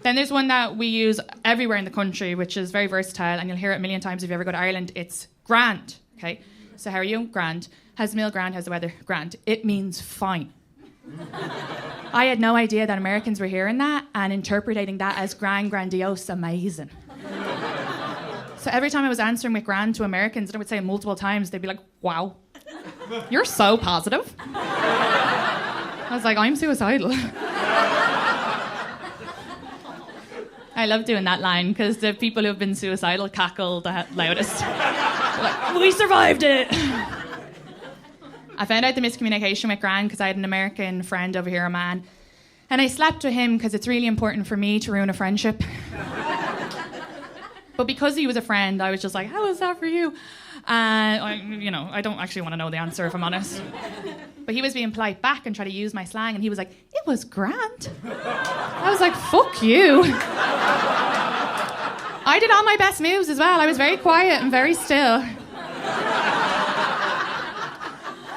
Then there's one that we use everywhere in the country, which is very versatile, and you'll hear it a million times if you ever go to Ireland. It's grand, okay? So how are you? Grand. How's the meal? Grand. How's the weather? Grand. It means fine. I had no idea that Americans were hearing that and interpreting that as grand, grandiose, amazing. So every time I was answering with grand to Americans, and I would say it multiple times, they'd be like, wow, you're so positive. I was like, I'm suicidal. I love doing that line because the people who've been suicidal cackle the loudest. Like, we survived it. I found out the miscommunication with Gran because I had an American friend over here, a man, and I slept with him because it's really important for me to ruin a friendship. But because he was a friend, I was just like, how was that for you? I don't actually want to know the answer if I'm honest. But he was being polite back and trying to use my slang, and he was like, it was grand. I was like, fuck you. I did all my best moves as well. I was very quiet and very still.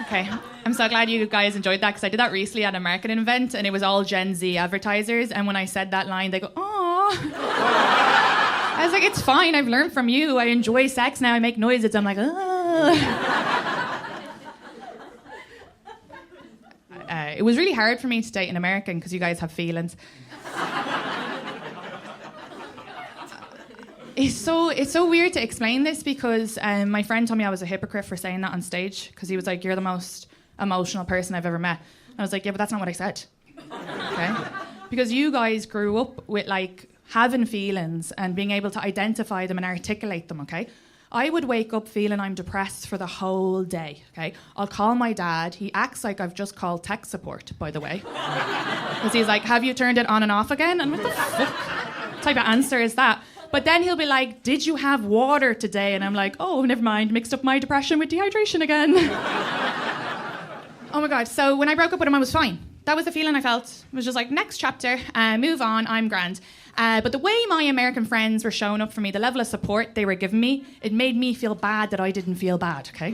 Okay, I'm so glad you guys enjoyed that because I did that recently at a marketing event and it was all Gen Z advertisers, and when I said that line, they go, "Aww." I was like, it's fine, I've learned from you. I enjoy sex now, I make noises. I'm like, it was really hard for me to date an American because you guys have feelings. It's so weird to explain this because my friend told me I was a hypocrite for saying that on stage because he was like, you're the most emotional person I've ever met. And I was like, yeah, but that's not what I said. Okay? Because you guys grew up with like having feelings and being able to identify them and articulate them, okay? I would wake up feeling I'm depressed for the whole day, okay? I'll call my dad. He acts like I've just called tech support, by the way. Because he's like, have you turned it on and off again? And what the fuck type of answer is that? But then he'll be like, did you have water today? And I'm like, oh, never mind. Mixed up my depression with dehydration again. Oh my God. So when I broke up with him, I was fine. That was the feeling I felt. It was just like, next chapter, move on, I'm grand. But the way my American friends were showing up for me, the level of support they were giving me, it made me feel bad that I didn't feel bad, okay?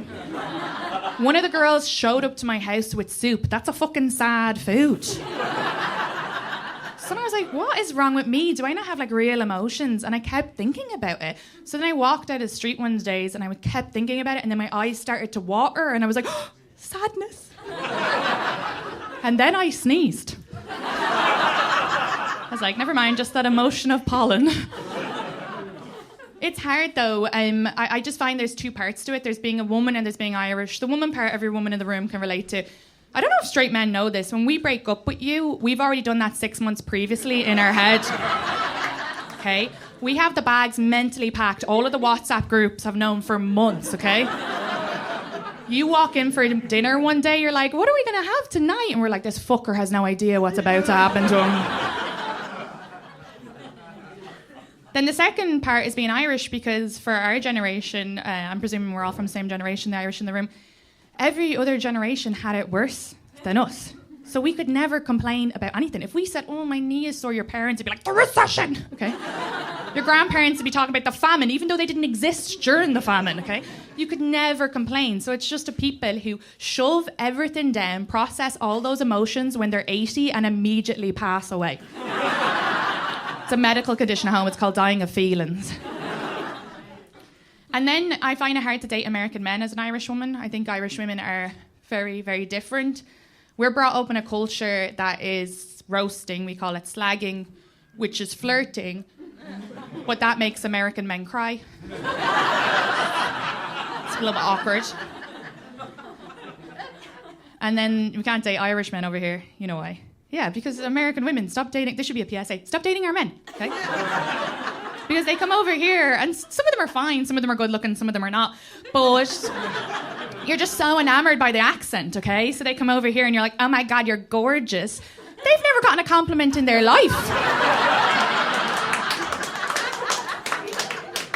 One of the girls showed up to my house with soup. That's a fucking sad food. So I was like, what is wrong with me? Do I not have like real emotions? And I kept thinking about it. So then I walked out of the street one days and I kept thinking about it, and then my eyes started to water and I was like, oh, sadness. And then I sneezed. I was like, never mind, just that emotion of pollen. It's hard though. I just find there's two parts to it. There's being a woman and there's being Irish. The woman part every woman in the room can relate to. I don't know if straight men know this. When we break up with you, we've already done that 6 months previously in our head. Okay? We have the bags mentally packed. All of the WhatsApp groups have known for months, okay? You walk in for dinner one day, you're like, what are we going to have tonight? And we're like, this fucker has no idea what's about to happen to him. Then the second part is being Irish, because for our generation, I'm presuming we're all from the same generation, the Irish in the room, every other generation had it worse than us. So we could never complain about anything. If we said, oh, my knee is sore, your parents would be like, the recession, okay? Your grandparents would be talking about the famine, even though they didn't exist during the famine, okay? You could never complain. So it's just a people who shove everything down, process all those emotions when they're 80 and immediately pass away. It's a medical condition at home. It's called dying of feelings. And then I find it hard to date American men as an Irish woman. I think Irish women are very, very different. We're brought up in a culture that is roasting. We call it slagging, which is flirting. But that makes American men cry. It's a little bit awkward. And then we can't date Irish men over here. You know why? Yeah, because American women, stop dating. This should be a PSA. Stop dating our men, okay? Because they come over here, and some of them are fine, some of them are good looking, some of them are not. But you're just so enamored by the accent, okay? So they come over here and you're like, oh my God, you're gorgeous. They've never gotten a compliment in their life.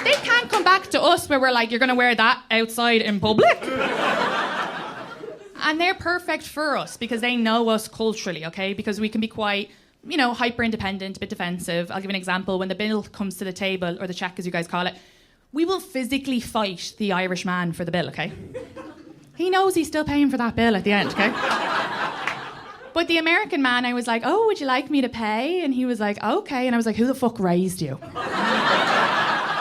They can't come back to us where we're like, you're going to wear that outside in public. And they're perfect for us because they know us culturally, okay? Because we can be quite, hyper-independent, a bit defensive. I'll give an example. When the bill comes to the table, or the check as you guys call it, we will physically fight the Irish man for the bill, okay? He knows he's still paying for that bill at the end, okay? But the American man, I was like, oh, would you like me to pay? And he was like, okay. And I was like, who the fuck raised you?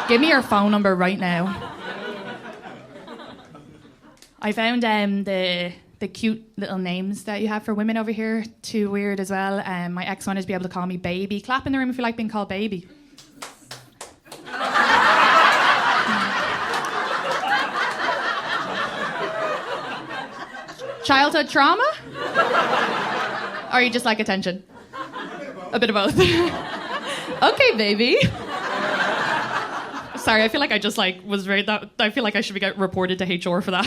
Give me your phone number right now. I found the cute little names that you have for women over here too weird as well. My ex wanted to be able to call me baby. Clap in the room if you like being called baby. Childhood trauma? Or you just like attention? A bit of both. Okay, baby. Sorry, I feel like I just was very. I feel like I should get reported to HR for that.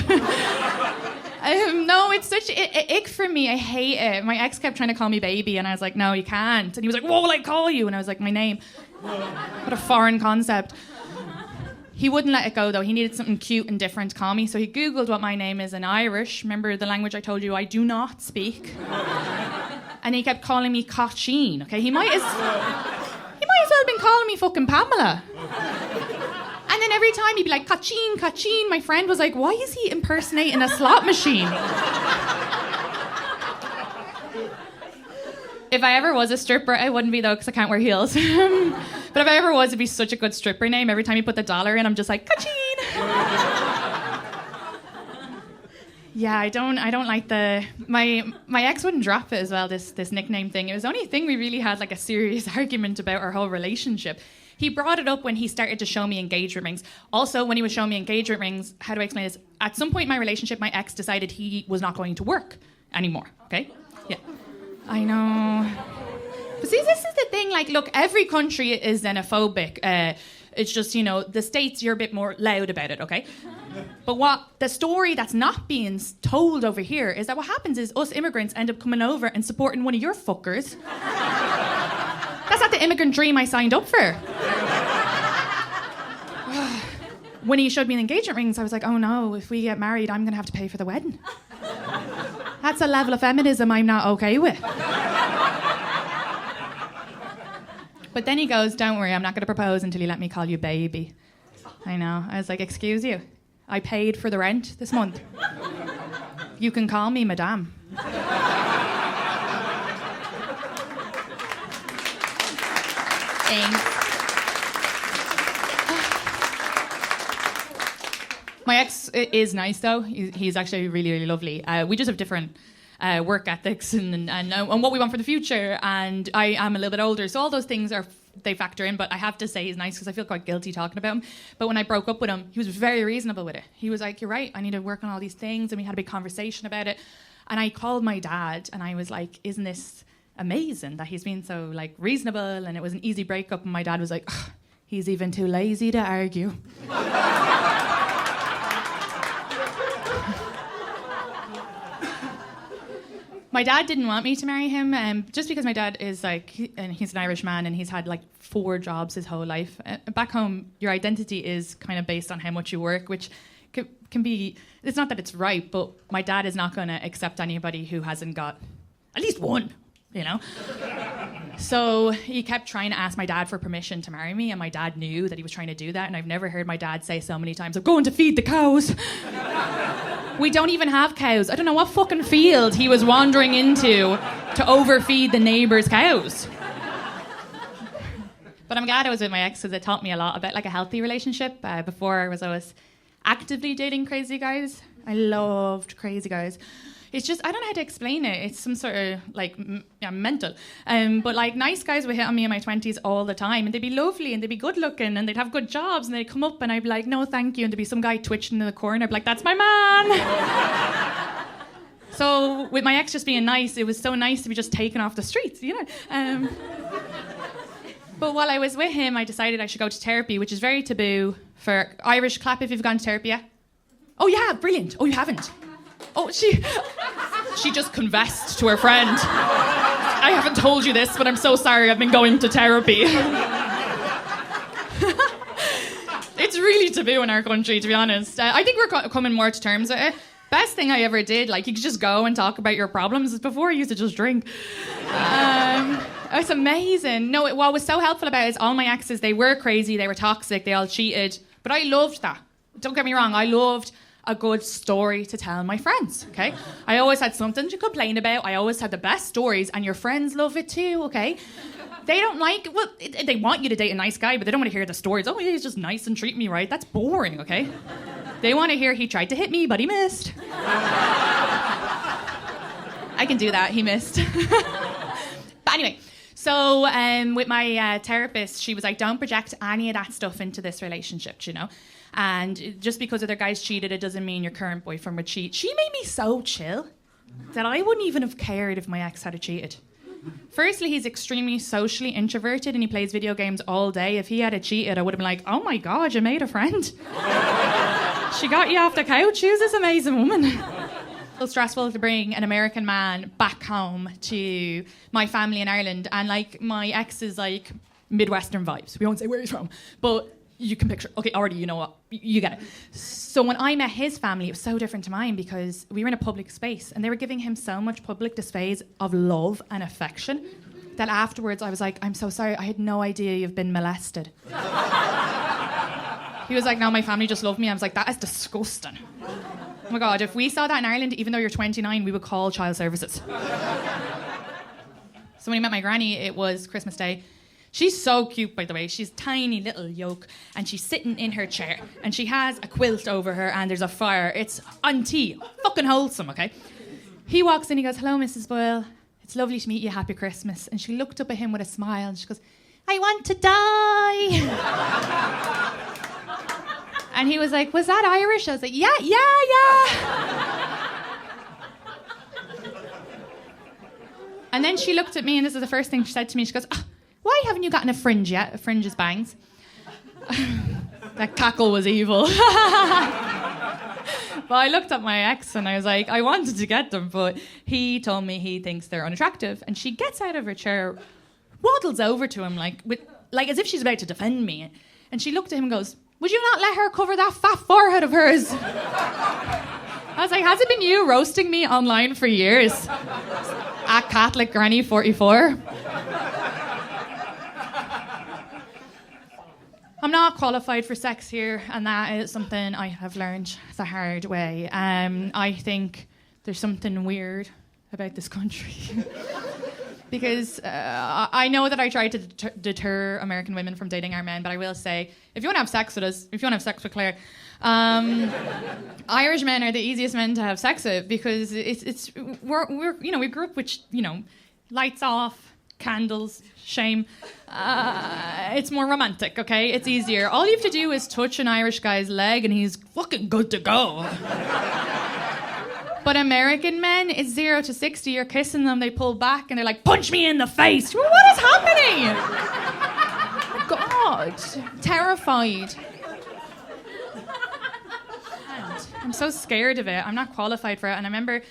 No, it's such ick for me. I hate it. My ex kept trying to call me baby, and I was like, no, you can't. And he was like, what will I call you? And I was like, my name. What a foreign concept. He wouldn't let it go, though. He needed something cute and different to call me, so he Googled what my name is in Irish. Remember the language I told you I do not speak? And he kept calling me Cochine, okay? He might as well have been calling me fucking Pamela. And then every time he'd be like, Cochine, Cochine. My friend was like, why is he impersonating a slot machine? If I ever was a stripper, I wouldn't be though, because I can't wear heels. But if I ever was, it'd be such a good stripper name. Every time you put the dollar in, I'm just like, Cochine. Yeah, I don't like my ex wouldn't drop it as well, this nickname thing. It was the only thing we really had like a serious argument about our whole relationship. He brought it up when he started to show me engagement rings. Also, when he was showing me engagement rings, how do I explain this? At some point in my relationship, my ex decided he was not going to work anymore, okay? Yeah. I know. But see, this is the thing, like, look, every country is xenophobic. It's just, the States, you're a bit more loud about it, okay? But the story that's not being told over here is that what happens is us immigrants end up coming over and supporting one of your fuckers. That's not the immigrant dream I signed up for. When he showed me the engagement rings, I was like, oh no, if we get married, I'm going to have to pay for the wedding. That's a level of feminism I'm not okay with. But then he goes, don't worry, I'm not going to propose until you let me call you baby. I know. I was like, excuse you. I paid for the rent this month. You can call me madame. Thanks. My ex is nice, though. He's actually really, really lovely. We just have different work ethics and what we want for the future. And I am a little bit older, so all those things they factor in. But I have to say he's nice because I feel quite guilty talking about him. But when I broke up with him, he was very reasonable with it. He was like, you're right, I need to work on all these things. And we had a big conversation about it. And I called my dad and I was like, isn't this amazing that he's been so reasonable? And it was an easy breakup. And my dad was like, he's even too lazy to argue. My dad didn't want me to marry him just because my dad is and he's an Irish man and he's had 4 jobs his whole life. Back home, your identity is kind of based on how much you work, which can be, it's not that it's right, but my dad is not going to accept anybody who hasn't got at least one, So he kept trying to ask my dad for permission to marry me, and my dad knew that he was trying to do that, and I've never heard my dad say so many times, I'm going to feed the cows. We don't even have cows. I don't know what fucking field he was wandering into to overfeed the neighbour's cows. But I'm glad I was with my ex because it taught me a lot about a healthy relationship. Before I was actively dating crazy guys. I loved crazy guys. It's just, I don't know how to explain it. It's some sort of, mental. But, nice guys would hit on me in my 20s all the time. And they'd be lovely, and they'd be good looking, and they'd have good jobs, and they'd come up, and I'd be like, no, thank you. And there'd be some guy twitching in the corner. I'd be like, that's my man. So, with my ex just being nice, it was so nice to be just taken off the streets, But while I was with him, I decided I should go to therapy, which is very taboo for Irish. Clap if you've gone to therapy, yeah? Oh, yeah, brilliant. Oh, you haven't? Oh, she just confessed to her friend. I haven't told you this, but I'm so sorry. I've been going to therapy. It's really taboo in our country, to be honest. I think we're coming more to terms with it. Best thing I ever did, you could just go and talk about your problems. Before I used to just drink. It's amazing. No, what was so helpful about it is all my exes, they were crazy, they were toxic, they all cheated. But I loved that. Don't get me wrong, I loved a good story to tell my friends, okay? I always had something to complain about. I always had the best stories, and your friends love it too, okay? They don't like, well, they want you to date a nice guy, but they don't want to hear the stories. Oh, yeah, he's just nice and treat me right. That's boring, okay? They want to hear he tried to hit me, but he missed. I can do that, he missed. But anyway, so with my therapist, she was like, don't project any of that stuff into this relationship, you know? And just because other guys cheated, it doesn't mean your current boyfriend would cheat. She made me so chill that I wouldn't even have cared if my ex had cheated. Firstly, he's extremely socially introverted and he plays video games all day. If he had cheated, I would have been like, oh my God, you made a friend. She got you off the couch. Who's this amazing woman? So stressful to bring an American man back home to my family in Ireland. And like my ex is like Midwestern vibes. We won't say where he's from, but you can picture. Okay, already you know what, you get it. So when I met his family, it was so different to mine because we were in a public space and they were giving him so much public displays of love and affection that afterwards I was like, I'm so sorry, I had no idea you've been molested. He was like, no, my family just love me. I was like, that is disgusting. Oh my God, if we saw that in Ireland, even though you're 29, we would call child services. So when he met my granny, it was Christmas Day. She's so cute, by the way. She's tiny little yoke, and she's sitting in her chair, and she has a quilt over her, and there's a fire. It's auntie, fucking wholesome, okay? He walks in, he goes, hello, Mrs. Boyle. It's lovely to meet you. Happy Christmas. And she looked up at him with a smile, and she goes, I want to die. And he was like, was that Irish? I was like, yeah. And then she looked at me, and this is the first thing she said to me. She goes, oh, why haven't you gotten a fringe yet? A fringe is bangs. That cackle was evil. But I looked at my ex and I was like, I wanted to get them, but he told me he thinks they're unattractive. And she gets out of her chair, waddles over to him like as if she's about to defend me. And she looked at him and goes, would you not let her cover that fat forehead of hers? I was like, has it been you roasting me online for years? At Catholic Granny 44. I'm not qualified for sex here, and that is something I have learned the hard way. I think there's something weird about this country. Because I know that I try to deter American women from dating our men, but I will say, if you want to have sex with us, if you want to have sex with Claire, Irish men are the easiest men to have sex with because we grew up with lights off, candles, shame. It's more romantic, okay? It's easier. All you have to do is touch an Irish guy's leg and he's fucking good to go. But American men, it's 0 to 60. You're kissing them, they pull back and they're like, punch me in the face. What is happening? Oh God, terrified. I'm so scared of it. I'm not qualified for it. And I remember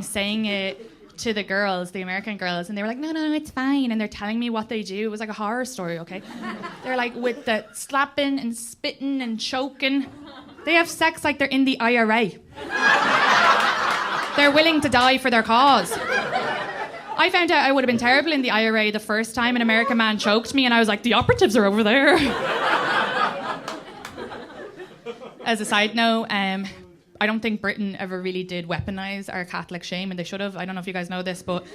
saying it to the girls, the American girls, and they were like, no, it's fine. And they're telling me what they do. It was like a horror story, okay? They're like with the slapping and spitting and choking. They have sex like they're in the IRA. They're willing to die for their cause. I found out I would have been terrible in the IRA the first time an American man choked me, and I was like, the operatives are over there. As a side note, I don't think Britain ever really did weaponize our Catholic shame, and they should have. I don't know if you guys know this, but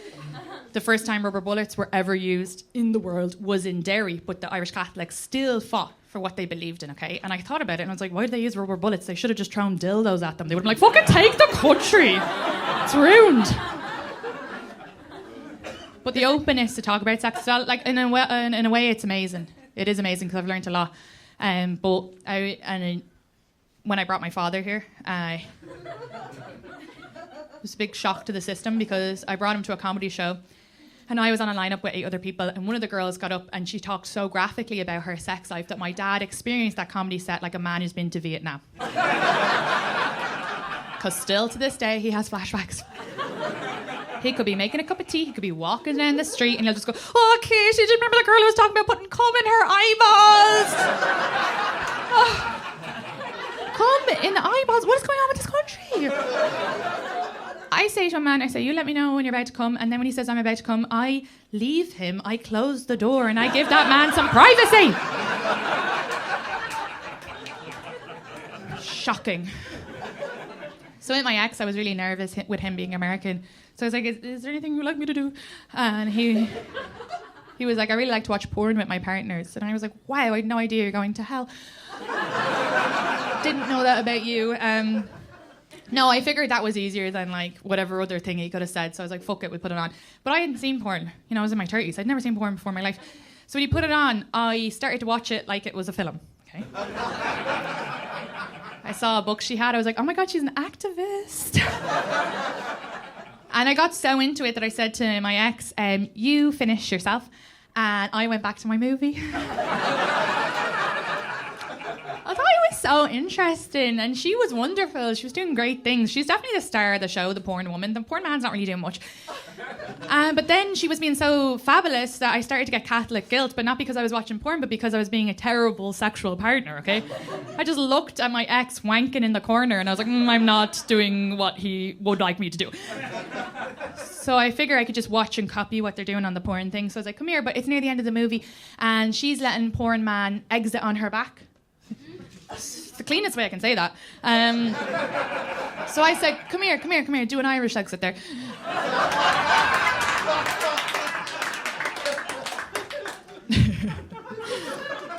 the first time rubber bullets were ever used in the world was in Derry, but the Irish Catholics still fought for what they believed in, okay? And I thought about it, and I was like, why did they use rubber bullets? They should have just thrown dildos at them. They would have been like, fucking take the country. It's ruined. But the openness to talk about sex, like in a way, it's amazing. It is amazing because I've learned a lot. But when I brought my father here, it was a big shock to the system because I brought him to a comedy show and I was on a lineup with 8 other people, and one of the girls got up and she talked so graphically about her sex life that my dad experienced that comedy set like a man who's been to Vietnam. Because still to this day, he has flashbacks. He could be making a cup of tea, he could be walking down the street and he'll just go, oh, Katie, do you remember the girl who was talking about putting cum in her eyeballs? Cum in the eyeballs? What is going on with this country? I say to a man, I say, you let me know when you're about to come. And then when he says I'm about to come, I leave him, I close the door, and I give that man some privacy. Shocking. So with my ex, I was really nervous with him being American. So I was like, is there anything you'd like me to do? And he was like, I really like to watch porn with my partners. And I was like, wow, I had no idea you're going to hell. Didn't know that about you. No, I figured that was easier than like whatever other thing he could have said. So I was like, fuck it, we'll put it on. But I hadn't seen porn. You know, I was in my 30s. I'd never seen porn before in my life. So when he put it on, I started to watch it like it was a film. Okay. I saw a book she had. I was like, oh my God, she's an activist. And I got so into it that I said to my ex, you finish yourself. And I went back to my movie. I thought it was so interesting. And she was wonderful. She was doing great things. She's definitely the star of the show, the porn woman. The porn man's not really doing much. But then she was being so fabulous that I started to get Catholic guilt, but not because I was watching porn, but because I was being a terrible sexual partner, okay? I just looked at my ex wanking in the corner and I was like, I'm not doing what he would like me to do. So I figured I could just watch and copy what they're doing on the porn thing. So I was like, come here, but it's near the end of the movie and she's letting porn man exit on her back. It's the cleanest way I can say that. So I said, come here, do an Irish exit there.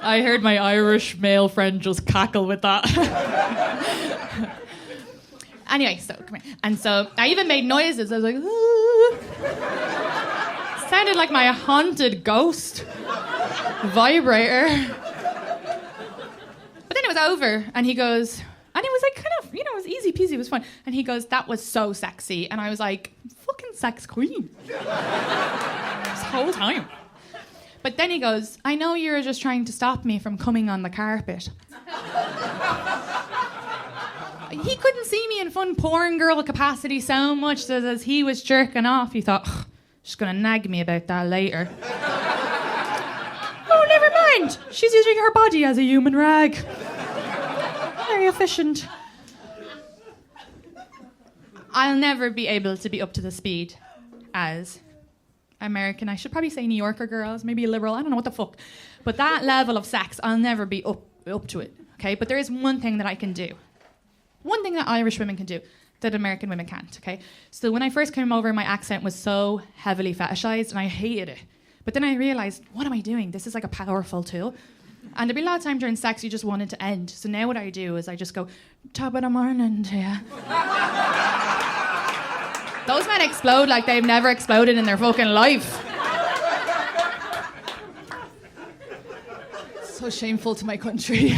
I heard my Irish male friend just cackle with that. Anyway, so come here. And so I even made noises. I was like, sounded like my haunted ghost vibrator. But then it was over, and he goes, and it was like kind of, you know, it was easy peasy, it was fun. And he goes, that was so sexy. And I was like, fucking sex queen. This whole time. But then he goes, I know you were just trying to stop me from coming on the carpet. He couldn't see me in fun porn girl capacity so much that as he was jerking off, he thought, she's going to nag me about that later. Oh, never mind. She's using her body as a human rag. Very efficient. I'll never be able to be up to the speed as American. I should probably say New Yorker girls, maybe a liberal. I don't know what the fuck. But that level of sex, I'll never be up to it. Okay? But there is one thing that I can do. One thing that Irish women can do that American women can't. Okay? So when I first came over, my accent was so heavily fetishized and I hated it. But then I realised, what am I doing? This is like a powerful tool. And there'd be a lot of time during sex you just want it to end. So now what I do is I just go, top of the morning to ya. Those men explode like they've never exploded in their fucking life. So shameful to my country.